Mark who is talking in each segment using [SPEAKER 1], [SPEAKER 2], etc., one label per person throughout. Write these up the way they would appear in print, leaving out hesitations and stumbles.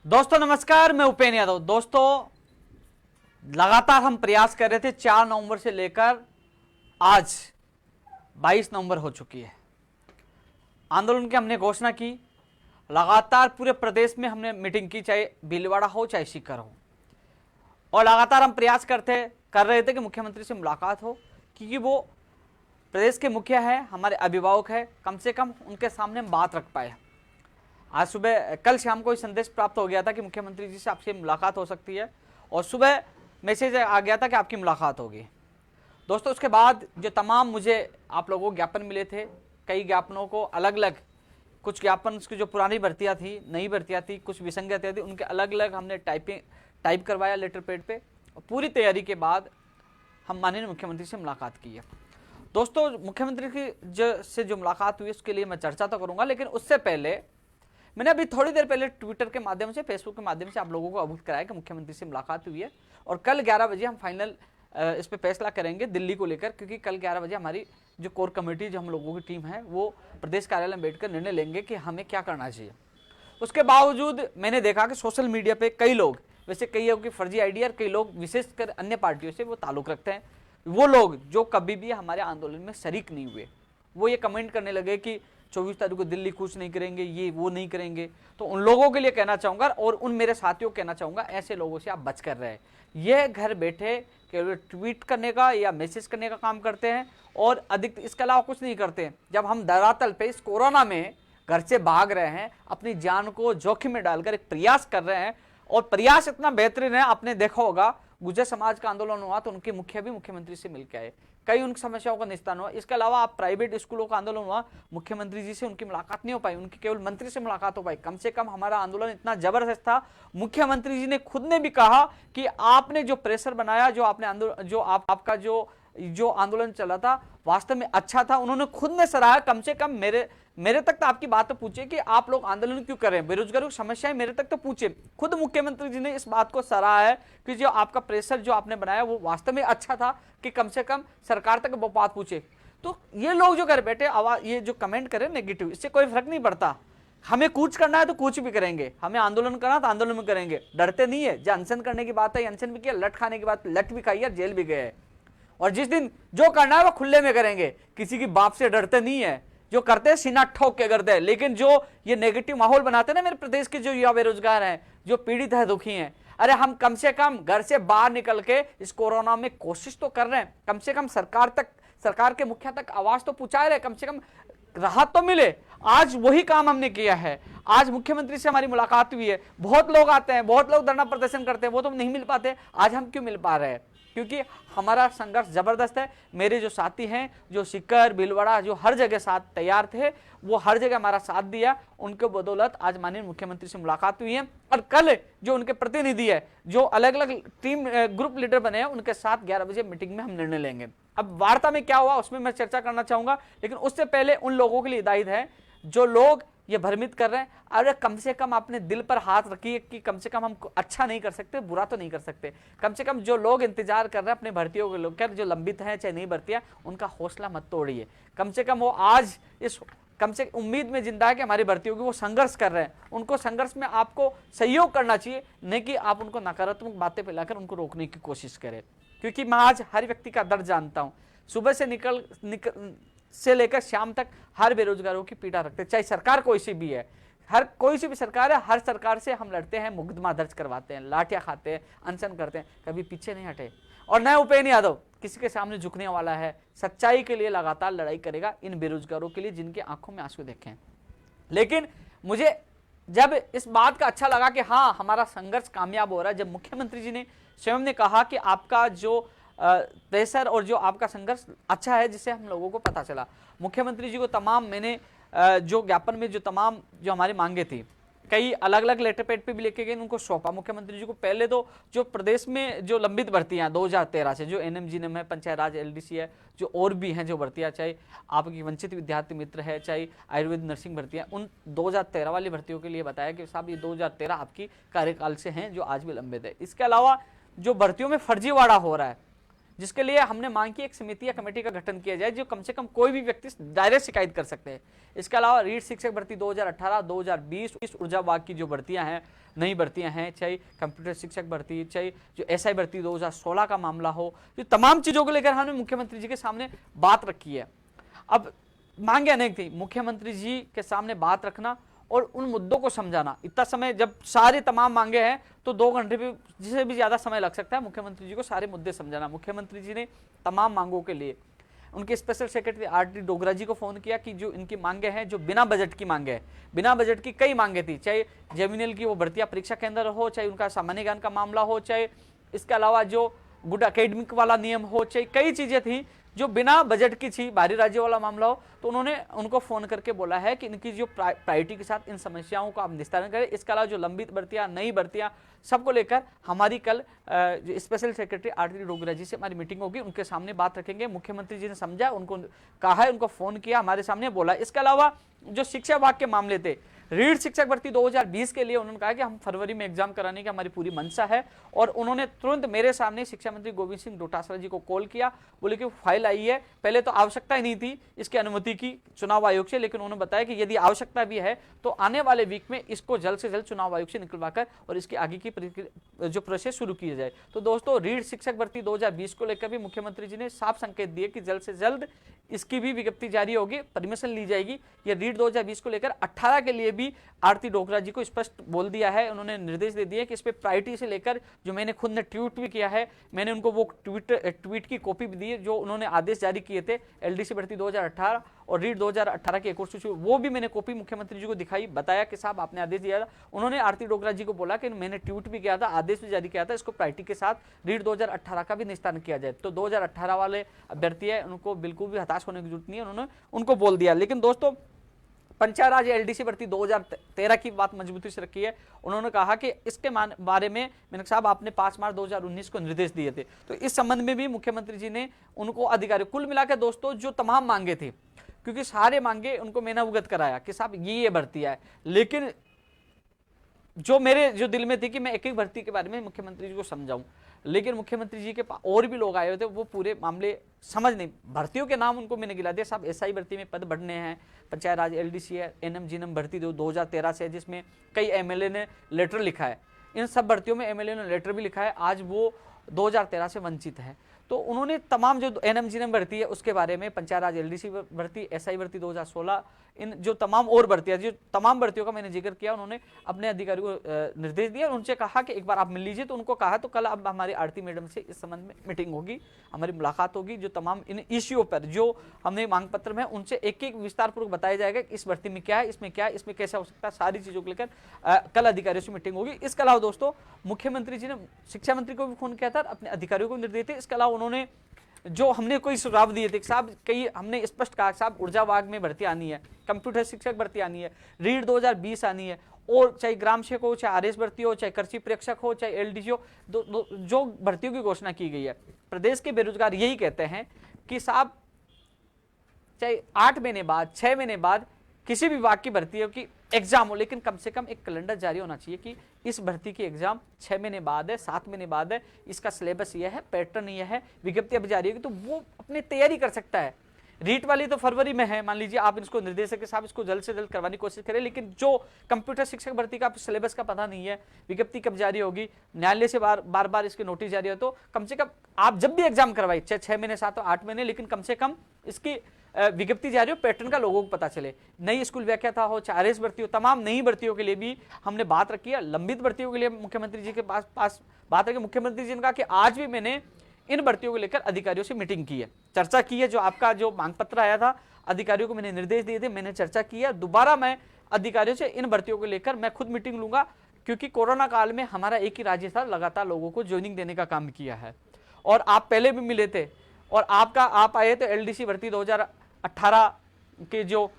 [SPEAKER 1] दोस्तों नमस्कार, मैं उपेंद्र यादव। दोस्तों लगातार हम प्रयास कर रहे थे 4 नवंबर से लेकर आज 22 नवंबर हो चुकी है। आंदोलन की हमने घोषणा की, लगातार पूरे प्रदेश में हमने मीटिंग की, चाहे भीलवाड़ा हो चाहे सीकर हो, और लगातार हम प्रयास कर रहे थे कि मुख्यमंत्री से मुलाकात हो, क्योंकि वो प्रदेश के मुखिया है, हमारे अभिभावक है, कम से कम उनके सामने हम बात रख पाए। आज सुबह कल शाम को संदेश प्राप्त हो गया था कि मुख्यमंत्री जी से आपसे मुलाकात हो सकती है, और सुबह मैसेज आ गया था कि आपकी मुलाकात होगी। दोस्तों उसके बाद जो तमाम मुझे आप लोगों को ज्ञापन मिले थे, कई ज्ञापनों को अलग अलग, कुछ ज्ञापन की जो पुरानी भर्तियाँ थी, नई भर्तियाँ थी, कुछ विसंगतियाँ थी, उनके अलग अलग हमने टाइप करवाया लेटर पैड पे, और पूरी तैयारी के बाद हम माननीय मुख्यमंत्री से मुलाकात की है। दोस्तों मुख्यमंत्री की से जो मुलाकात हुई उसके लिए मैं चर्चा तो करूँगा, लेकिन उससे पहले मैंने अभी थोड़ी देर पहले ट्विटर के माध्यम से, फेसबुक के माध्यम से आप लोगों को अवगत कराया कि मुख्यमंत्री से मुलाकात हुई है, और कल 11 बजे हम फाइनल इस पे फैसला करेंगे दिल्ली को लेकर, क्योंकि कल 11 बजे हमारी जो कोर कमेटी, जो हम लोगों की टीम है, वो प्रदेश कार्यालय में बैठकर निर्णय लेंगे कि हमें क्या करना चाहिए। उसके बावजूद मैंने देखा कि सोशल मीडिया पे कई लोग, वैसे कई की फर्जी आइडिया, और कई लोग विशेषकर अन्य पार्टियों से वो ताल्लुक रखते हैं, वो लोग जो कभी भी हमारे आंदोलन में शरीक नहीं हुए, वो ये कमेंट करने लगे कि 24 तारीख को दिल्ली कुछ नहीं करेंगे, ये वो नहीं करेंगे। तो उन लोगों के लिए कहना चाहूँगा, और उन मेरे साथियों को कहना चाहूँगा, ऐसे लोगों से आप बच कर रहे हैं। ये घर बैठे केवल ट्वीट करने का या मैसेज करने का काम करते हैं, और अधिक इसके अलावा कुछ नहीं करते हैं। जब हम धरातल पे इस कोरोना में घर से भाग रहे हैं, अपनी जान को जोखिम में डालकर एक प्रयास कर रहे हैं, और प्रयास इतना बेहतरीन है, आपने देखा होगा गुर्जर समाज का आंदोलन हुआ तो उनके मुखिया भी मुख्यमंत्री से मिलकर आए, कई उनकी समस्याओं का निस्तारण हुआ। इसके अलावा आप प्राइवेट स्कूलों का आंदोलन हुआ, मुख्यमंत्री जी से उनकी मुलाकात नहीं हो पाई, उनकी केवल मंत्री से मुलाकात हो पाई। कम से कम हमारा आंदोलन इतना जबरदस्त था, मुख्यमंत्री जी ने खुद ने भी कहा कि आपने जो प्रेशर बनाया, जो आपने आंदोलन, जो आपका जो आंदोलन चला था वास्तव में अच्छा था। उन्होंने खुद ने सराहा, कम से कम मेरे तक तो आपकी बात तो पूछे कि आप लोग आंदोलन क्यों कर रहे हैं, बेरोजगारों की समस्याएं मेरे तक तो पूछे। खुद मुख्यमंत्री जी ने इस बात को सराहा है कि जो आपका प्रेशर जो आपने बनाया वो वास्तव में अच्छा था, कि कम से कम सरकार तक वो बात पूछे। तो ये लोग जो घर बैठे आवाज, ये जो कमेंट करें नेगेटिव, इससे कोई फर्क नहीं पड़ता। हमें कूच करना है तो कूच भी करेंगे, हमें आंदोलन करना तो आंदोलन में करेंगे, डरते नहीं है। जो अनशन करने की बात है, अनशन भी किया, लट खाने की बात, लट भी खाई है, जेल भी गए, और जिस दिन जो करना है वो खुले में करेंगे, किसी की बाप से डरते नहीं है। जो करते हैं सीना ठोक के करते हैं, लेकिन जो ये नेगेटिव माहौल बनाते हैं ना, मेरे प्रदेश के जो युवा बेरोजगार हैं, जो पीड़ित है, दुखी हैं, अरे हम कम से कम घर से बाहर निकल के इस कोरोना में कोशिश तो कर रहे हैं, कम से कम सरकार के मुखिया तक आवाज तो पहुंचा रहे, कम से कम राहत तो मिले। आज वही काम हमने किया है। आज मुख्यमंत्री से हमारी मुलाकात हुई है, बहुत लोग आते हैं, बहुत लोग धरना प्रदर्शन करते हैं, वो तो नहीं मिल पाते। आज हम क्यों मिल पा रहे हैं? क्योंकि हमारा संघर्ष जबरदस्त है। मेरे जो साथी हैं, जो सीकर, भीलवाड़ा, जो हर जगह साथ तैयार थे, वो हर जगह हमारा साथ दिया। उनके बदौलत आज माननीय मुख्यमंत्री से मुलाकात हुई है, और कल जो उनके प्रतिनिधि है, जो अलग अलग टीम ग्रुप लीडर बने हैं, उनके साथ 11 बजे मीटिंग में हम निर्णय लेंगे। अब वार्ता में क्या हुआ उसमें मैं चर्चा करना चाहूंगा, लेकिन उससे पहले उन लोगों के लिए हिदायत है जो लोग ये भ्रमित कर रहे हैं, अरे कम से कम अपने दिल पर हाथ रखिए कि कम से कम हम अच्छा नहीं कर सकते, बुरा तो नहीं कर सकते। कम से कम जो लोग इंतजार कर रहे हैं अपनी भर्तियों को लेकर, जो लंबित हैं चाहे नहीं भर्तियां, उनका हौसला मत तोड़िए। कम से कम वो आज इस कम से उम्मीद में जिंदा है कि हमारी भर्ती होगी, वो संघर्ष कर रहे हैं, उनको संघर्ष में आपको सहयोग करना चाहिए, नहीं कि आप उनको नकारात्मक बातें फैलाकर उनको रोकने की कोशिश करें। क्योंकि मैं आज हर व्यक्ति का दर्द जानता हूँ, सुबह से लेकर शाम तक हर बेरोजगारों की पीड़ा रखते हैं, चाहे सरकार कोई सी भी है, हर कोई सी भी सरकार है, हर सरकार से हम लड़ते हैं, मुकदमा दर्ज करवाते हैं, लाठियां खाते हैं, अनशन करते हैं, कभी पीछे नहीं हटे। और नए उपेंद्र यादव किसी के सामने झुकने वाला है, सच्चाई के लिए लगातार लड़ाई करेगा, इन बेरोजगारों के लिए जिनकी आंखों में आंसू देखें। लेकिन मुझे जब इस बात का अच्छा लगा कि हाँ हमारा संघर्ष कामयाब हो रहा है, जब मुख्यमंत्री जी ने स्वयं ने कहा कि आपका जो प्रेशर और जो आपका संघर्ष अच्छा है, जिससे हम लोगों को पता चला। मुख्यमंत्री जी को तमाम मैंने जो ज्ञापन में जो तमाम जो हमारी मांगे थी, कई अलग अलग लेटर पैड पे भी लेके गए, उनको सौंपा मुख्यमंत्री जी को। पहले तो जो प्रदेश में जो लंबित भर्तियां 2013 से, जो एनएमजीएनएम है, पंचायत राज, एलडीसी है, जो और भी हैं जो भर्तियां, चाहे आपकी वंचित विद्यार्थी मित्र है, चाहे आयुर्वेद नर्सिंग भर्तियां, उन 2013 वाली भर्तियों के लिए बताया कि साहब ये 2013 आपकी कार्यकाल से हैं, जो आज भी लंबित है। इसके अलावा जो भर्तियों में फर्जीवाड़ा हो रहा है, जिसके लिए हमने मांग की एक समिति या कमेटी का गठन किया जाए, जो कम से कम कोई भी व्यक्ति डायरेक्ट शिकायत कर सकते हैं। इसके अलावा रीट शिक्षक भर्ती 2018, 2020 इस ऊर्जा विभाग की जो भर्तियां हैं, नई भर्तियां हैं, चाहे कंप्यूटर शिक्षक भर्ती, चाहे जो एसआई भर्ती 2016 का मामला हो, ये तमाम चीजों को लेकर हमने मुख्यमंत्री जी के सामने बात रखी है। अब मांगे अनेक थी, मुख्यमंत्री जी के सामने बात रखना और उन मुद्दों को समझाना, इतना समय जब सारे तमाम मांगे हैं तो 2 घंटे भी जिसे भी ज्यादा समय लग सकता है मुख्यमंत्री जी को सारे मुद्दे समझाना। मुख्यमंत्री जी ने तमाम मांगों के लिए उनके स्पेशल सेक्रेटरी आरटी डोगरा जी को फोन किया कि जो इनकी मांगे हैं, जो बिना बजट की मांगे हैं, बिना बजट की कई मांगे थी, चाहे जेमिनल की वो भर्तियां परीक्षा केंद्र हो, चाहे उनका सामान्य ज्ञान का मामला हो, चाहे इसके अलावा जो गुड एकेडमिक वाला नियम हो, चाहे कई चीजें थी जो बिना बजट की थी, बाहरी राज्य वाला मामला हो, तो उन्होंने उनको फोन करके बोला है कि इनकी जो प्रायोरिटी के साथ इन समस्याओं का आप निस्तारण करें। इसके अलावा जो लंबित भर्तियां, नई भर्तियां, सबको लेकर हमारी कल स्पेशल सेक्रेटरी आरटी डोगरा जी से हमारी मीटिंग होगी, उनके सामने बात रखेंगे। मुख्यमंत्री जी ने समझा, उनको कहा है, उनको फोन किया, हमारे सामने बोला। इसके अलावा जो शिक्षा विभाग के मामले थे, रीट शिक्षक भर्ती 2020 के लिए उन्होंने कहा कि हम फरवरी में एग्जाम कराने की हमारी पूरी मंशा है, और उन्होंने तुरंत मेरे सामने शिक्षा मंत्री गोविंद सिंह डोटासरा जी को कॉल किया, बोले कि फाइल आई है। पहले तो आवश्यकता ही नहीं थी इसकी अनुमति की चुनाव आयोग से, लेकिन उन्होंने बताया कि यदि आवश्यकता भी है तो आने वाले वीक में इसको जल्द से जल्द चुनाव आयोग से निकलवाकर और इसकी आगे की जो प्रोसेस शुरू किया जाए। तो दोस्तों, रीट शिक्षक भर्ती 2020 को लेकर भी मुख्यमंत्री जी ने साफ संकेत दिए कि जल्द से जल्द इसकी भी विज्ञप्ति जारी होगी, परमिशन ली जाएगी। ये रीट 2020 को लेकर 18 के लिए भी आरती डोगरा जी को स्पष्ट बोल दिया है, उन्होंने निर्देश दे दिए कि इस पे प्रायोरिटी से लेकर, जो मैंने खुद ने ट्वीट भी किया है, मैंने उनको वो ट्वीट की कॉपी भी दी जो उन्होंने आदेश जारी किए थे एलडीसी भर्ती 2018 और रीट 2018 की एक और सूची, वो भी मैंने कॉपी मुख्यमंत्री जी को दिखाई, बताया कि साहब आपने आदेश दिया था। उन्होंने आरती डोगरा जी को बोला कि मैंने ट्वीट भी किया था, आदेश भी जारी किया था, इसको प्रायोरिटी के साथ रीट 2018 का भी निस्तारण किया जाए। तो 2018 वाले अभ्यर्थी है, उनको बिल्कुल भी हताश होने की जरूरत नहीं है, उन्होंने उनको बोल दिया। लेकिन दोस्तों, पंचायत राज एलडीसी भर्ती 2013 की बात मजबूती से रखी है। उन्होंने कहा कि इसके बारे में मैंने साहब आपने 5 मार्च 2019 को निर्देश दिए थे, तो इस संबंध में भी मुख्यमंत्री जी ने उनको अधिकारी, कुल मिलाकर दोस्तों जो तमाम मांगे थे, क्योंकि सारे मांगे उनको मैंने अवगत कराया कि साहब ये भर्ती है, लेकिन जो मेरे जो दिल में थी कि मैं एक एक भर्ती के बारे में मुख्यमंत्री जी को समझाऊं, लेकिन मुख्यमंत्री जी के पास और भी लोग आए हुए थे, वो पूरे मामले समझ नहीं, भर्तियों के नाम उनको मैंने गिला दिया। साहब एसआई भर्ती में पद बढ़ने हैं, पंचायत राज एलडीसी है, एनएम जीएनएम भर्ती 2013 से है, जिसमें कई एमएलए ने लेटर लिखा है, इन सब भर्तियों में एमएलए ने लेटर भी लिखा है, आज वो 2013 से वंचित है। तो उन्होंने तमाम जो एनएम जीएनएम भर्ती है उसके बारे में, पंचायत राज एलडीसी भर्ती, एसआई भर्ती 2016, इन जो तमाम और भर्तियां, जो तमाम भर्तियों का मैंने जिक्र किया, उन्होंने अपने अधिकारियों को निर्देश दिया, उनसे कहा कि एक बार आप मिल लीजिए। तो उनको कहा, तो कल अब हमारी आरती मैडम से इस संबंध में मीटिंग होगी, हमारी मुलाकात होगी, जो तमाम इन इश्यूओं पर जो हमने मांग पत्र में उनसे एक एक विस्तार पूर्वक बताया जाएगा कि इस भर्ती में क्या है, इसमें क्या है, इसमें कैसा हो सकता है, सारी चीजों को लेकर कल अधिकारियों से मीटिंग होगी। इसके अलावा दोस्तों, मुख्यमंत्री जी ने शिक्षा मंत्री को भी फोन किया था, अपने अधिकारियों को निर्देश दिए। इसके अलावा उन्होंने जो हमने कोई सुझाव दिए थे, साहब कई हमने स्पष्ट कहा, साहब ऊर्जा विभाग में भर्ती आनी है, कंप्यूटर शिक्षक भर्ती आनी है, रीट 2020 आनी है, और चाहे ग्राम सेवक हो, चाहे आरएस भर्ती हो, चाहे कृषि प्रेक्षक हो, चाहे एलडीसी हो, जो भर्तियों की घोषणा की गई है। प्रदेश के बेरोजगार यही कहते हैं कि साहब चाहे 8 महीने बाद, 6 महीने बाद किसी भी विभाग की भर्ती हो की एग्जाम हो, लेकिन कम से कम एक कैलेंडर जारी होना चाहिए कि इस भर्ती की एग्जाम 6 महीने बाद है, 7 महीने बाद है, इसका सिलेबस यह है, पैटर्न यह है, विज्ञप्ति अब जारी होगी, तो वो अपनी तैयारी कर सकता है। रीट वाली तो फरवरी में है, मान लीजिए आप इसको निर्देश के साहब इसको जल्द से जल्द करवाने की कोशिश करें, लेकिन जो कंप्यूटर शिक्षक भर्ती का सिलेबस का पता नहीं है, विज्ञप्ति कब जारी होगी, न्यायालय से बार बार इसके नोटिस जारी हो, तो कम से कम आप जब भी एग्जाम करवाइए, चाहे 6 महीने, 7 8 महीने, लेकिन कम से कम इसकी विज्ञप्ति जारी हो, पैटर्न का लोगों को पता चले। नई स्कूल व्याख्या हो, चाहे आरएस भर्ती हो, तमाम नई भर्तियों के लिए भी हमने बात रखी है। लंबित भर्तियों के लिए मुख्यमंत्री जी के पास बात रखी, मुख्यमंत्री जी ने कहा कि आज भी मैंने इन भर्तियों को लेकर अधिकारियों से मीटिंग की है, चर्चा की है, जो आपका जो मांग पत्र आया था अधिकारियों को मैंने निर्देश दिए थे, मैंने चर्चा की है। दोबारा मैं अधिकारियों से इन भर्तियों को लेकर मैं खुद मीटिंग लूंगा, क्योंकि कोरोना काल में हमारा एक ही राज्य था, लगातार लोगों को ज्वाइनिंग देने का काम किया है, और आप पहले भी मिले थे, और आप आए तो एलडीसी भर्ती 2018 के जो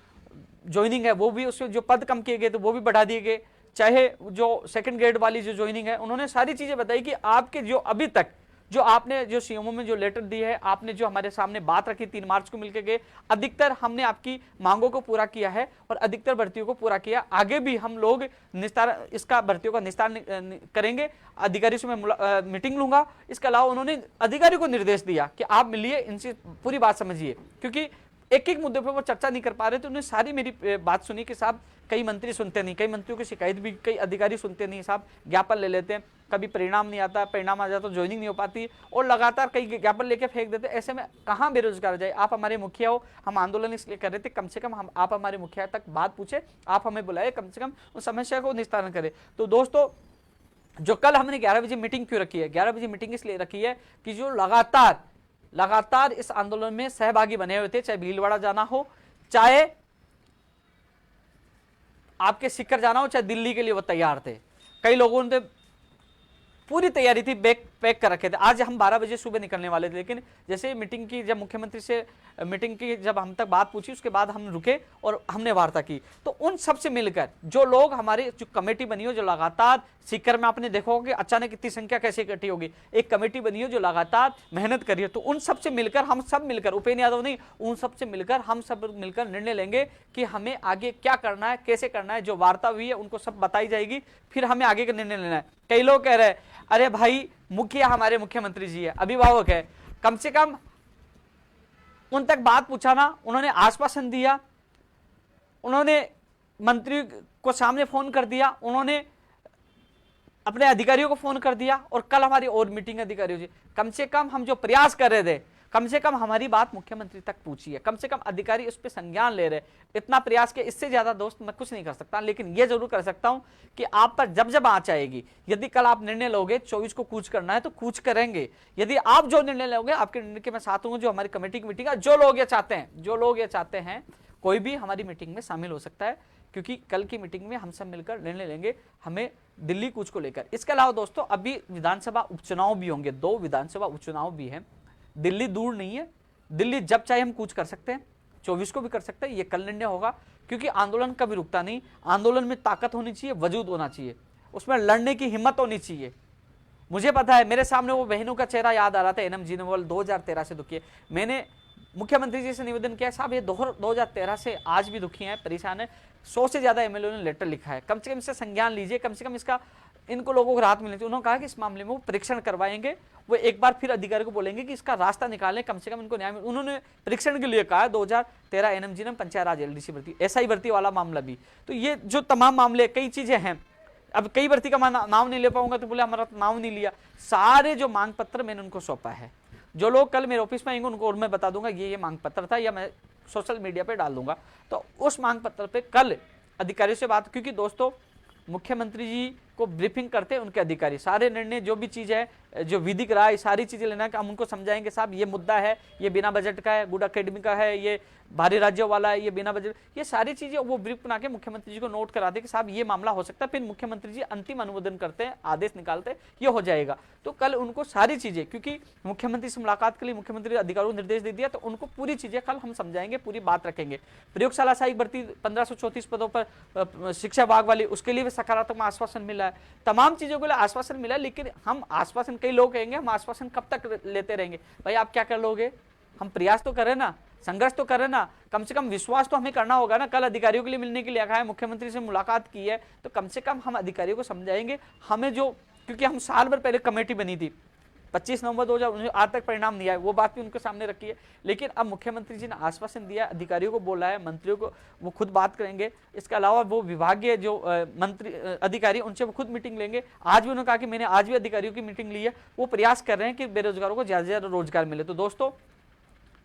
[SPEAKER 1] ज्वाइनिंग है वो भी, उसके जो पद कम किए गए थे वो भी बढ़ा दिए गए, चाहे जो सेकंड ग्रेड वाली जो ज्वाइनिंग है, उन्होंने सारी चीजें बताई कि आपके जो अभी तक जो आपने जो सीएमओ में जो लेटर दी है, आपने जो हमारे सामने बात रखी 3 मार्च को मिलकर गए, अधिकतर हमने आपकी मांगों को पूरा किया है और अधिकतर भर्तियों को पूरा किया। आगे भी हम लोग निस्तार इसका भर्तियों का निस्तार करेंगे। अधिकारी से मैं मीटिंग लूंगा। इसके अलावा उन्होंने अधिकारी को निर्देश दिया कि आप मिलिए, इनसे पूरी बात समझिए, क्योंकि एक एक मुद्दे पर वो चर्चा नहीं कर पा रहे थे। उन्होंने सारी मेरी बात सुनी कि साहब कई मंत्री सुनते नहीं, कई मंत्रियों की शिकायत भी कई अधिकारी सुनते नहीं साहब, ज्ञापन ले लेते हैं, कभी परिणाम नहीं आता, परिणाम आ जाता तो ज्वाइनिंग नहीं हो पाती और लगातार कई ज्ञापन लेके फेंक देते। ऐसे में कहाँ बेरोजगार जाए। आप हमारे मुखिया हो, हम आंदोलन इसलिए कर रहे थे, कम से कम हम आप हमारे मुखिया तक बात पूछे, आप हमें बुलाए, कम से कम उस समस्या को निस्तारण करें। तो दोस्तों, जो कल हमने 11 बजे मीटिंग क्यों रखी है, 11 बजे मीटिंग इसलिए रखी है कि जो लगातार इस आंदोलन में सहभागी बने हुए थे, चाहे भीलवाड़ा जाना हो, चाहे आपके सीकर जाना हो, चाहे दिल्ली के लिए वो तैयार थे। कई लोगों ने पूरी तैयारी थी, बैग पैक कर रखे थे। आज हम 12 बजे सुबह निकलने वाले थे, लेकिन जैसे मीटिंग की, जब मुख्यमंत्री से मीटिंग की, जब हम तक बात पूछी, उसके बाद हम रुके और हमने वार्ता की। तो उन सबसे मिलकर जो लोग हमारी जो कमेटी बनी हो, जो लगातार सीकर में आपने देखा होगा कि अचानक इतनी संख्या कैसे इकट्ठी होगी, एक कमेटी बनी हो जो लगातार मेहनत करी है। तो उन सबसे मिलकर, हम सब मिलकर, उपेंद्र यादव नहीं, उन सबसे मिलकर हम सब मिलकर निर्णय लेंगे कि हमें आगे क्या करना है, कैसे करना है। जो वार्ता हुई है उनको सब बताई जाएगी, फिर हमें आगे का निर्णय लेना है। कई लोग कह रहे हैं अरे भाई मुखिया हमारे मुख्यमंत्री जी है, अभिभावक है, कम से कम उन तक बात पूछाना। उन्होंने आश्वासन दिया, उन्होंने मंत्री को सामने फोन कर दिया, उन्होंने अपने अधिकारियों को फोन कर दिया और कल हमारी और मीटिंग अधिकारियों से, कम से कम हम जो प्रयास कर रहे थे, कम से कम हमारी बात मुख्यमंत्री तक पूछी है, कम से कम अधिकारी उस पर संज्ञान ले रहे। इतना प्रयास किया, इससे ज्यादा दोस्त मैं कुछ नहीं कर सकता, लेकिन यह जरूर कर सकता हूं कि आप पर जब जब आंच आएगी, यदि कल आप निर्णय लोगे 24 को कूच करना है तो कूच करेंगे। यदि आप जो निर्णय लोगे, आपके निर्णय के मैं साथ हूं। जो हमारी कमेटी की मीटिंग है, जो लोग ये चाहते हैं, कोई भी हमारी मीटिंग में शामिल हो सकता है, क्योंकि कल की मीटिंग में हम सब मिलकर निर्णय लेंगे हमें दिल्ली कूच को लेकर। इसके अलावा दोस्तों, अभी विधानसभा उपचुनाव भी होंगे, 2 विधानसभा उपचुनाव भी हैं। दिल्ली दूर नहीं है, दिल्ली जब चाहे हम कूच कर सकते हैं, 24 को भी कर सकते हैं। ये कल निर्णय होगा, क्योंकि आंदोलन कभी रुकता नहीं। आंदोलन में ताकत होनी चाहिए, वजूद होना चाहिए, उसमें लड़ने की हिम्मत होनी चाहिए। मुझे पता है, मेरे सामने वो बहनों का चेहरा याद आ रहा था, एनएम जीनोवाल 2013 से दुखी है। मैंने मुख्यमंत्री जी से निवेदन किया, साहब ये 2013 से आज भी दुखी है, परेशान है। 100 से ज्यादा एमएलए ने लेटर लिखा है, कम से कम इससे संज्ञान लीजिए, कम से कम इसका इनको लोगों को राहत मिलनी चाहिए। उन्होंने कहा कि इस मामले में वो परीक्षण करवाएंगे, वो एक बार फिर अधिकारी को बोलेंगे कि इसका रास्ता निकालें, कम से कम इनको न्याय। उन्होंने परीक्षण के लिए कहा है 2013 एनएमजी ने पंचायत राज एलडीसी भर्ती, एसआई भर्ती वाला मामला भी। तो ये जो तमाम मामले, कई चीजें हैं। अब कई भर्ती का नाम नहीं ले पाऊंगा तो बोले हमारा नाम नहीं लिया। सारे जो मांग पत्र मैंने उनको सौंपा है, जो लोग कल मेरे ऑफिस में आएंगे उनको और मैं बता दूंगा ये मांग पत्र था, या मैं सोशल मीडिया पे डाल दूंगा। तो उस मांग पत्र पे कल अधिकारियों से बात, क्योंकि दोस्तों मुख्यमंत्री जी को ब्रीफिंग करते हैं उनके अधिकारी, सारे निर्णय जो भी चीज है, जो विधिक राय, सारी चीजें लेना है। हम उनको समझाएंगे साहब ये मुद्दा है, ये बिना बजट का है, गुड अकेडमी का है, ये भारी राज्यों वाला है, ये बिना बजट, ये सारी चीजें वो ब्रीफ बना के मुख्यमंत्री जी को नोट कराते कि साहब ये मामला हो सकता है। फिर मुख्यमंत्री जी अंतिम अनुमोदन करते हैं, आदेश निकालते हैं, ये हो जाएगा। तो कल उनको सारी चीजें, क्योंकि मुख्यमंत्री से मुलाकात के लिए मुख्यमंत्री अधिकारियों को निर्देश दे दिया, तो उनको पूरी चीजें कल हम समझाएंगे, पूरी बात रखेंगे। प्रयोगशाला सहायक भर्ती 1534 पदों पर शिक्षा विभाग वाली, उसके लिए भी सकारात्मक आश्वासन मिला है, तमाम चीजों के लिए आश्वासन मिला है। लेकिन हम आश्वासन, कई लोग कहेंगे हम आश्वासन कब तक लेते रहेंगे, भाई आप क्या कर लोगे, हम प्रयास तो करें ना, संघर्ष तो करें ना, कम से कम विश्वास तो हमें करना होगा ना। कल अधिकारियों के लिए मिलने के लिए आया है, मुख्यमंत्री से मुलाकात की है, तो कम से कम हम अधिकारियों को समझाएंगे हमें जो, क्योंकि हम साल भर पहले कमेटी बनी थी, 25 नवंबर 2019 आज तक परिणाम नहीं आया, वो बात भी उनके सामने रखी है। लेकिन अब मुख्यमंत्री जी ने आश्वासन दिया, अधिकारियों को बोला है, मंत्रियों को वो खुद बात करेंगे। इसके अलावा वो विभागीय जो मंत्री अधिकारी, उनसे वो खुद मीटिंग लेंगे। आज भी उन्होंने कहा कि मैंने आज भी अधिकारियों की मीटिंग ली है, वो प्रयास कर रहे हैं कि बेरोजगारों को ज्यादा से ज्यादा रोजगार मिले। तो दोस्तों,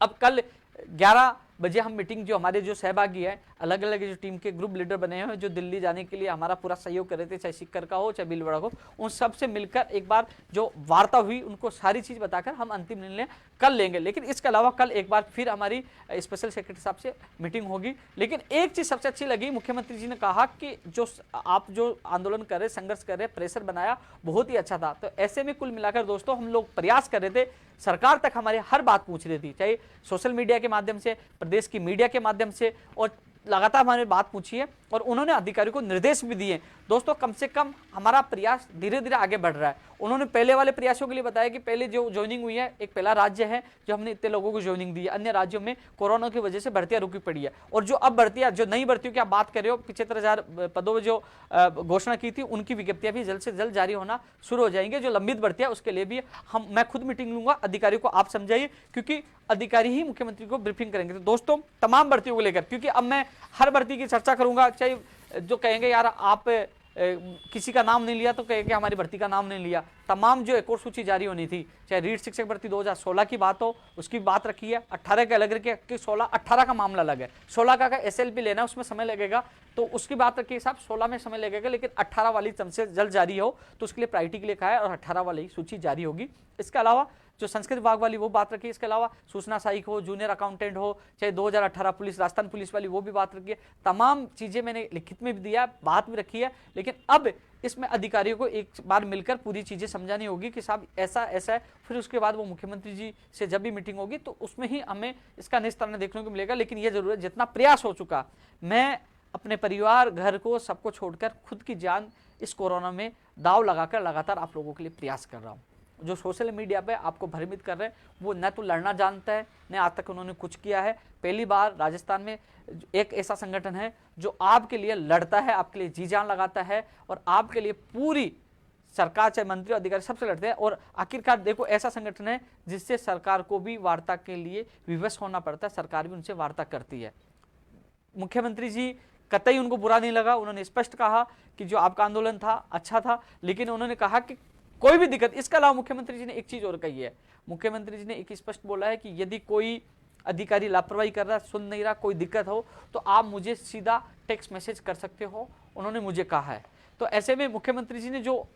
[SPEAKER 1] अब कल 11 बजे हम मीटिंग, जो हमारे जो सहभागी है, अलग अलग जो टीम के ग्रुप लीडर बने हैं, जो दिल्ली जाने के लिए हमारा पूरा सहयोग कर रहे थे, चाहे सीकर का हो चाहे भीलवाड़ा हो, उन सब से मिलकर एक बार जो वार्ता हुई, उनको सारी चीज बताकर हम अंतिम निर्णय कल लेंगे। लेकिन इसके अलावा कल एक बार फिर हमारी स्पेशल सेक्रेटरी साहब से मीटिंग होगी। लेकिन एक चीज सबसे अच्छी लगी, मुख्यमंत्री जी ने कहा कि जो आप जो आंदोलन कर रहे, संघर्ष कर रहे, प्रेशर बनाया, बहुत ही अच्छा था। तो ऐसे में कुल मिलाकर दोस्तों हम लोग प्रयास कर रहे थे, सरकार तक हमारी हर बात पूछ रही थी, चाहे सोशल मीडिया के माध्यम से, प्रदेश की मीडिया के माध्यम से, और लगातार हमारे बात पूछी है और उन्होंने अधिकारियों को निर्देश भी दिए। दोस्तों कम से कम हमारा प्रयास धीरे धीरे आगे बढ़ रहा है। उन्होंने पहले वाले प्रयासों के लिए बताया कि पहले जो ज्वाइनिंग हुई है, एक पहला राज्य है जो हमने इतने लोगों को ज्वाइनिंग दी है, अन्य राज्यों में कोरोना की वजह से भर्तियां रुकी पड़ी है। और जो अब भर्तियां, जो नई भर्तियों की आप बात कर रहे हो, 75,000 पदों में जो घोषणा की थी, उनकी विज्ञप्तियां भी जल्द से जल्द जारी होना शुरू हो जाएंगे। जो लंबित भर्तियां, उसके लिए भी मैं खुद मीटिंग लूंगा, अधिकारियों को आप समझाइए, क्योंकि अधिकारी ही मुख्यमंत्री को ब्रीफिंग करेंगे। तो दोस्तों तमाम भर्तियों को लेकर, क्योंकि अब मैं हर भर्ती की चर्चा करूंगा, चाहे जो कहेंगे यार आप किसी का नाम नहीं लिया तो कहेंगे हमारी भर्ती का नाम नहीं लिया। तमाम जो एक और सूची जारी होनी थी, चाहे रीढ़ शिक्षक भर्ती 2016 की बात हो, उसकी बात रखी है, 18 के अलग रखी है, 16 18 का मामला अलग है। 16 का SLP लेना उसमें समय लगेगा, तो उसकी बात रखी साहब, 16 में समय लगेगा, लेकिन 18 वाली से जल्द जारी हो तो उसके लिए प्रायोरिटी के लिए कहा है, और 18 वाली सूची जारी होगी। इसके अलावा जो संस्कृत विभाग वाली वो बात रखी है, इसके अलावा सूचना सहायक हो, जूनियर अकाउंटेंट हो, चाहे 2018 पुलिस, राजस्थान पुलिस वाली वो भी बात रखी है। तमाम चीजें मैंने लिखित में भी दिया, बात भी रखी है, लेकिन अब इसमें अधिकारियों को एक बार मिलकर पूरी चीजें समझानी होगी कि साहब ऐसा ऐसा है। फिर उसके बाद वो मुख्यमंत्री जी से जब भी मीटिंग होगी तो उसमें ही हमें इसका निस्तारण देखने को मिलेगा। लेकिन यह जरूर है, जितना प्रयास हो चुका, मैं अपने परिवार, घर को, सबको छोड़कर खुद की जान इस कोरोना में दाव लगाकर लगातार आप लोगों के लिए प्रयास कर रहा हूं। जो सोशल मीडिया पे आपको भ्रमित कर रहे हैं, वो न तो लड़ना जानता है, न आज तक उन्होंने कुछ किया है। पहली बार राजस्थान में एक ऐसा संगठन है जो आपके लिए लड़ता है, आपके लिए जी जान लगाता है, और आपके लिए पूरी सरकार, चाहे मंत्री अधिकारी, सबसे लड़ते हैं। और आखिरकार देखो, ऐसा संगठन है जिससे सरकार को भी वार्ता के लिए विवश होना पड़ता है, सरकार भी उनसे वार्ता करती है। मुख्यमंत्री जी कतई उनको बुरा नहीं लगा, उन्होंने स्पष्ट कहा कि जो आपका आंदोलन था अच्छा था, लेकिन उन्होंने कहा कि कोई भी दिक्कत। इसके अलावा मुख्यमंत्री जी ने एक चीज और कही है, मुख्यमंत्री जी ने एक स्पष्ट बोला है कि यदि कोई अधिकारी लापरवाही कर रहा है, सुन नहीं रहा, कोई दिक्कत हो तो आप मुझे सीधा टेक्स्ट मैसेज कर सकते हो, उन्होंने मुझे कहा है। तो ऐसे में मुख्यमंत्री जी ने जो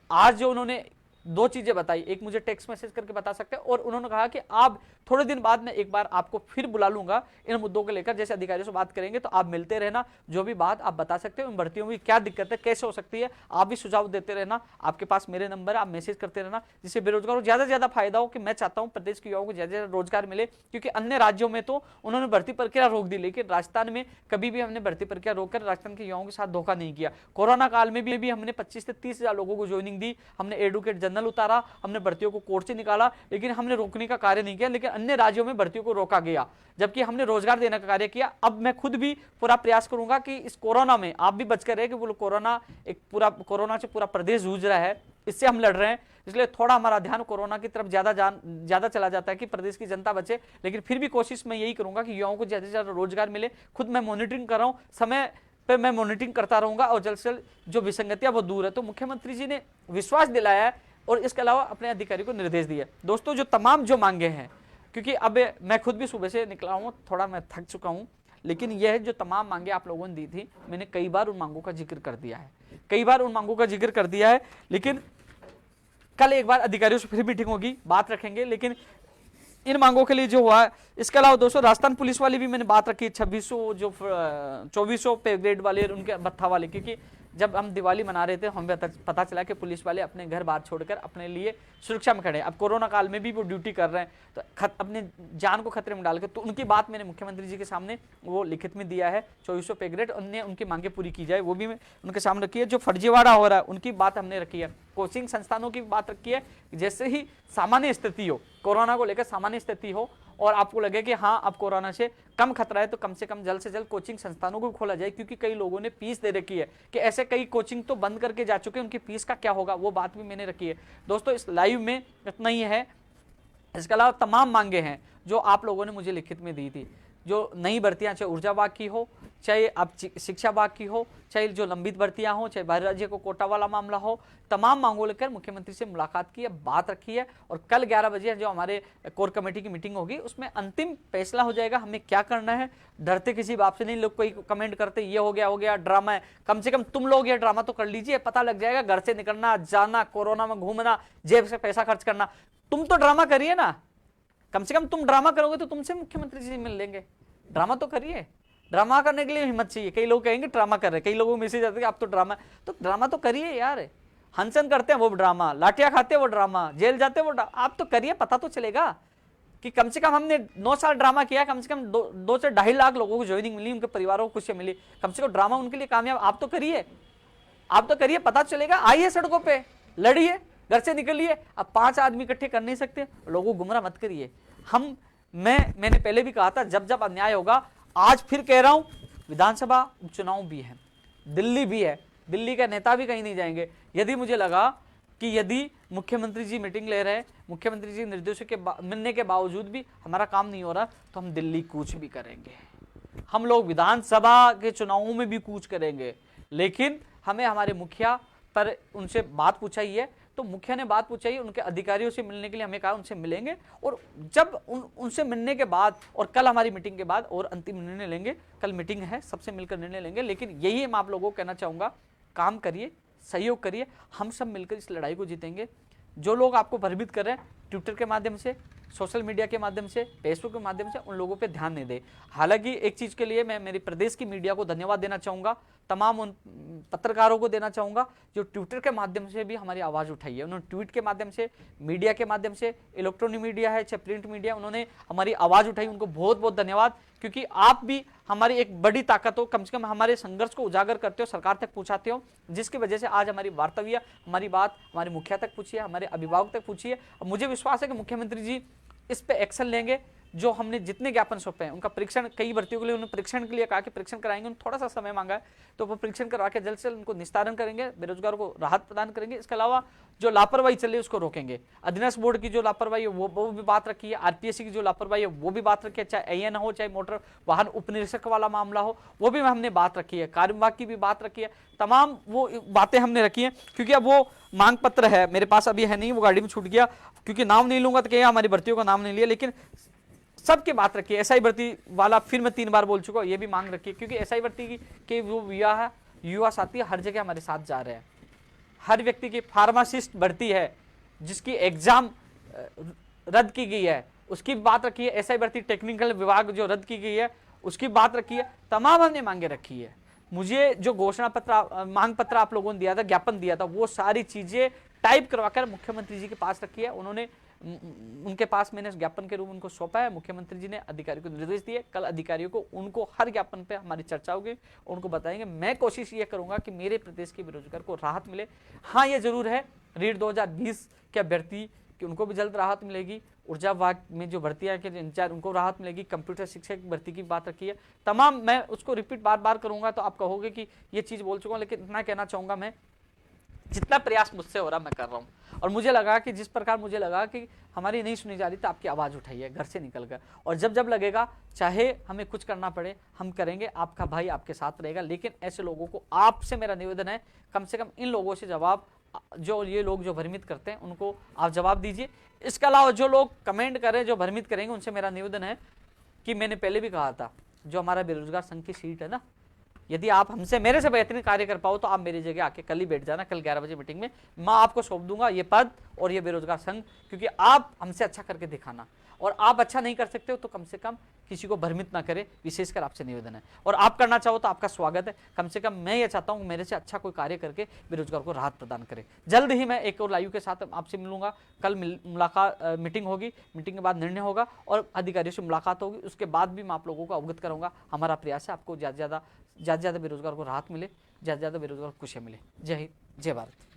[SPEAKER 1] आज जो उन्होंने दो चीजें बताई, एक मुझे टेक्स्ट मैसेज करके बता सकते हैं, और उन्होंने कहा कि आप थोड़े दिन बाद में एक बार आपको फिर बुला लूंगा इन मुद्दों को लेकर, जैसे अधिकारियों से बात करेंगे तो आप मिलते रहना, जो भी बात आप बता सकते हो, इन भर्तियों में क्या दिक्कत है, कैसे हो सकती है, आप भी सुझाव देते रहना। आपके पास मेरे नंबर है, आप मैसेज करते रहना, जिससे बेरोजगारों को ज्यादा से ज्यादा फायदा हो। कि मैं चाहता हूं प्रदेश के युवाओं को ज्यादा ज्यादा रोजगार मिले, क्योंकि अन्य राज्यों में तो उन्होंने भर्ती प्रक्रिया रोक दी, लेकिन राजस्थान में कभी भी हमने भर्ती प्रक्रिया रोककर राजस्थान के युवाओं के साथ धोखा नहीं किया। कोरोना काल में भी हमने 25 से 30,000 लोगों को ज्वाइनिंग दी, हमने एडवोकेट जनरल उतारा, हमने भर्तियों को कोर्ट से निकाला, लेकिन हमने रोकने का कार्य नहीं किया। लेकिन अन्य राज्यों में भर्तियों को रोका गया, जबकि हमने रोजगार देने का कार्य किया। अब मैं खुद भी पूरा प्रयास करूंगा कि इस कोरोना में आप भी बचकर रहे, कि वो कोरोना एक पूरा कोरोना से पूरा प्रदेश जूझ रहा है, इससे हम लड़ रहे हैं, इसलिए थोड़ा हमारा ध्यान कोरोना की तरफ ज्यादा चला जाता है कि प्रदेश की जनता बचे। लेकिन फिर भी कोशिश मैं यही करूंगा कि युवाओं को ज्यादा से ज्यादा रोजगार मिले। खुद मैं मॉनिटरिंग कर रहा हूं, समय पे मैं मॉनिटरिंग करता रहूंगा, और जल्द से जल्द जो विसंगतियां वो दूर है। तो मुख्यमंत्री जी ने विश्वास दिलाया है, और इसके अलावा अपने अधिकारी को निर्देश दिया। दोस्तों जो तमाम जो मांगे हैं, क्योंकि अब मैं खुद भी सुबह से निकला हूं, थोड़ा मैं थक चुका हूं, लेकिन यह जो तमाम मांगे आप लोगों ने दी थी, मैंने कई बार उन मांगों का जिक्र कर दिया है, लेकिन कल एक बार अधिकारियों से फिर मीटिंग होगी, बात रखेंगे। लेकिन इन मांगों के लिए जो हुआ है, इसके अलावा दोस्तों राजस्थान पुलिस वाली भी मैंने बात रखी, 2600 जो 2400 पे ग्रेड वाले, उनके भत्था वाले, क्योंकि जब हम दिवाली मना रहे थे हमें पता चला कि पुलिस वाले अपने घर बाहर छोड़कर अपने लिए सुरक्षा में खड़े हैं। अब कोरोना काल में भी वो ड्यूटी कर रहे हैं, तो अपने जान को खतरे में डालकर, तो उनकी बात मैंने मुख्यमंत्री जी के सामने वो लिखित में दिया है, 2400 पे ग्रेड, उनकी मांगे पूरी की जाए, वो भी मैं उनके सामने रखी है। जो फर्जीवाड़ा हो रहा है उनकी बात हमने रखी है, कोचिंग संस्थानों की बात रखी है। जैसे ही सामान्य स्थिति हो, कोरोना को लेकर सामान्य स्थिति हो, और आपको लगे कि हाँ अब कोरोना से कम खतरा है, तो कम से कम जल्द से जल्द कोचिंग संस्थानों को खोला जाए, क्योंकि कई लोगों ने फीस दे रखी है, कि ऐसे कई कोचिंग तो बंद करके जा चुके हैं, उनकी फीस का क्या होगा, वो बात भी मैंने रखी है। दोस्तों इस लाइव में इतना ही है, इसके अलावा तमाम मांगे हैं जो आप लोगों ने मुझे लिखित में दी थी। जो नई भर्तियां, चाहे ऊर्जा विभाग की हो, चाहे आप शिक्षा विभाग की हो, चाहे जो लंबित भर्तियां हो, चाहे बाहर राज्य को कोटा वाला मामला हो, तमाम मांगों लेकर मुख्यमंत्री से मुलाकात की है, बात रखी है। और कल 11 बजे जो हमारे कोर कमेटी की मीटिंग होगी, उसमें अंतिम फैसला हो जाएगा हमें क्या करना है। डरते किसी बात से नहीं, लोग कोई कमेंट करते ये हो गया ड्रामा है, कम से कम तुम लोग ये ड्रामा तो कर लीजिए, पता लग जाएगा। घर से निकलना, जाना, कोरोना में घूमना, जेब से पैसा खर्च करना, तुम तो ड्रामा करिए ना, कम से कम तुम ड्रामा करोगे तो तुमसे मुख्यमंत्री जी मिल लेंगे। ड्रामा तो करिए, ड्रामा करने के लिए हिम्मत चाहिए। कई लोग कहेंगे ड्रामा कर रहे हैं, कई लोगों को मैसेज आते हैं आप तो ड्रामा तो करिए यार। हंसन करते हैं वो ड्रामा, लाठियां खाते हैं वो ड्रामा, जेल जाते हैं वो आप तो करिए, पता तो चलेगा कि कम से कम हमने 9 साल ड्रामा किया, कम से कम 2 से 2.5 लाख लोगों को ज्वाइनिंग मिली, उनके परिवारों को खुशियां मिली, कम से कम ड्रामा उनके लिए कामयाब, आप तो करिए। आप तो करिए, पता चलेगा, आइए सड़कों पे, लड़िए, घर से निकलिए। अब 5 आदमी इकट्ठे कर नहीं सकते, लोगों को गुमराह मत करिए। मैंने पहले भी कहा था, जब जब अन्याय होगा, आज फिर कह रहा हूं, विधानसभा उपचुनाव भी है, दिल्ली भी है, दिल्ली के नेता भी कहीं नहीं जाएंगे। यदि मुझे लगा कि यदि मुख्यमंत्री जी मीटिंग ले रहे हैं, मुख्यमंत्री जी निर्देशों के मिलने के बावजूद भी हमारा काम नहीं हो रहा, तो हम दिल्ली कूच भी करेंगे, हम लोग विधानसभा के चुनावों में भी कूच करेंगे। लेकिन हमें हमारे मुखिया पर उनसे बात पूछाई है, तो मुखिया ने बात पूछाई, उनके अधिकारियों से मिलने के लिए हमें कहा उनसे मिलेंगे, और जब उनसे मिलने के बाद और कल हमारी मीटिंग के बाद और अंतिम निर्णय लेंगे। कल मीटिंग है, सबसे मिलकर निर्णय लेंगे। लेकिन यही मैं आप लोगों को कहना चाहूँगा, काम करिए, सहयोग करिए, हम सब मिलकर इस लड़ाई को जीतेंगे। जो लोग आपको भयभीत कर रहे हैं ट्विटर के माध्यम से, सोशल मीडिया के माध्यम से, फेसबुक के माध्यम से, उन लोगों पे ध्यान नहीं दे। हालांकि एक चीज़ के लिए मैं मेरी प्रदेश की मीडिया को धन्यवाद देना चाहूँगा, तमाम उन पत्रकारों को देना चाहूँगा जो ट्विटर के माध्यम से भी हमारी आवाज़ उठाई है। उन्होंने ट्वीट के माध्यम से, मीडिया के माध्यम से, इलेक्ट्रॉनिक मीडिया है चाहे प्रिंट मीडिया, उन्होंने हमारी आवाज़ उठाई, उनको बहुत बहुत धन्यवाद। क्योंकि आप भी हमारी एक बड़ी ताकत हो, कम से कम हमारे संघर्ष को उजागर करते हो, सरकार तक पहुँचाते हो, जिसकी वजह से आज हमारी वार्ताविया, हमारी बात हमारे मुखिया तक पूछी है, हमारे अभिभावक तक पूछी है। और मुझे विश्वास है कि मुख्यमंत्री जी इस पे एक्शन लेंगे। जो हमने जितने ज्ञापन सौंपे हैं उनका परीक्षण, कई भर्तियों के लिए उन्होंने परीक्षण के लिए कहा कि परीक्षण कराएंगे, उन्होंने थोड़ा सा समय मांगा है, तो वो परीक्षण करवा के जल्द से जल्द उनको निस्तारण करेंगे, बेरोजगारों को राहत प्रदान करेंगे। इसके अलावा जो लापरवाही चल रही है उसको रोकेंगे। अधीनस्थ बोर्ड की जो लापरवाही है वो भी बात रखी है, आरपीएससी की जो लापरवाही है वो भी बात रखी है, चाहे एएन हो, चाहे मोटर वाहन उपनिरीक्षक वाला मामला हो, वो भी हमने बात रखी है, कार्य विभाग की भी बात रखी है, तमाम वो बातें हमने रखी है। क्योंकि अब वो मांग पत्र है मेरे पास, अभी है नहीं, वो गाड़ी में छूट गया, क्योंकि नाम नहीं लूंगा तो क्या हमारी भर्तियों का नाम नहीं लिया, लेकिन सबकी बात रखी है। एसआई भर्ती वाला फिर मैं 3 बार बोल चुका हूँ, ये भी मांग रखी है, क्योंकि एसआई भर्ती के वो युवा साथी हर जगह हमारे साथ जा रहे हैं। हर व्यक्ति की फार्मासिस्ट भर्ती है जिसकी एग्जाम रद्द की गई है, उसकी बात रखी है। एसआई भर्ती टेक्निकल विभाग जो रद्द की गई है उसकी बात रखी है। तमाम हमने मांगे रखी है। मुझे जो घोषणा पत्र, मांग पत्र आप लोगों ने दिया था, ज्ञापन दिया था, वो सारी चीजें टाइप करवाकर मुख्यमंत्री जी के पास रखी है। उन्होंने उनके पास मैंने ज्ञापन के रूप में उनको सौंपा है। मुख्यमंत्री जी ने अधिकारियों को निर्देश दिए, कल अधिकारियों को उनको हर ज्ञापन पे हमारी चर्चा होगी, उनको बताएंगे। मैं कोशिश ये करूंगा कि मेरे प्रदेश के बेरोजगार को राहत मिले। हाँ, ये जरूर है, रीट 2020 के अभ्यर्थी कि उनको भी जल्द राहत मिलेगी। ऊर्जा विभाग में जो भर्तियां के इंचार्ज उनको राहत मिलेगी। कंप्यूटर शिक्षक भर्ती की बात रखी है। तमाम मैं उसको रिपीट बार बार करूंगा तो आप कहोगे कि ये चीज बोल चुका हूं, लेकिन इतना कहना चाहूंगा, मैं जितना प्रयास मुझसे हो रहा मैं कर रहा हूं। और मुझे लगा कि जिस प्रकार मुझे लगा कि हमारी नहीं सुनी जा रही, तो आपकी आवाज़ उठाइए घर से निकलकर, और जब जब लगेगा चाहे हमें कुछ करना पड़े हम करेंगे। आपका भाई आपके साथ रहेगा। लेकिन ऐसे लोगों को, आपसे मेरा निवेदन है, कम से कम इन लोगों से जवाब, जो ये लोग जो भ्रमित करते हैं उनको आप जवाब दीजिए। इसके अलावा जो लोग कमेंट करें, जो भ्रमित करेंगे, उनसे मेरा निवेदन है कि मैंने पहले भी कहा था, जो हमारा बेरोजगार संघ की सीट है ना, यदि आप हमसे, मेरे से बेहतरीन कार्य कर पाओ तो आप मेरी जगह आके कल ही बैठ जाना। कल 11 बजे मीटिंग में मैं आपको सौंप दूंगा ये पद और ये बेरोजगार संघ, क्योंकि आप हमसे अच्छा करके दिखाना। और आप अच्छा नहीं कर सकते हो तो कम से कम किसी को भ्रमित ना करे, विशेषकर आपसे निवेदन है। और आप करना चाहो तो आपका स्वागत है। कम से कम मैं ये चाहता हूँ मेरे से अच्छा कोई कार्य करके बेरोजगार को राहत प्रदान करे। जल्द ही मैं एक और लाइव के साथ आपसे मिलूंगा। कल मुलाकात, मीटिंग होगी, मीटिंग के बाद निर्णय होगा और अधिकारियों से मुलाकात होगी। उसके बाद भी मैं आप लोगों को अवगत करूंगा। हमारा प्रयास है आपको ज़्यादा से ज़्यादा बेरोजगार को राहत मिले, ज़्यादा से ज़्यादा बेरोजगार को खुशियाँ मिले। जय हिंद, जय भारत।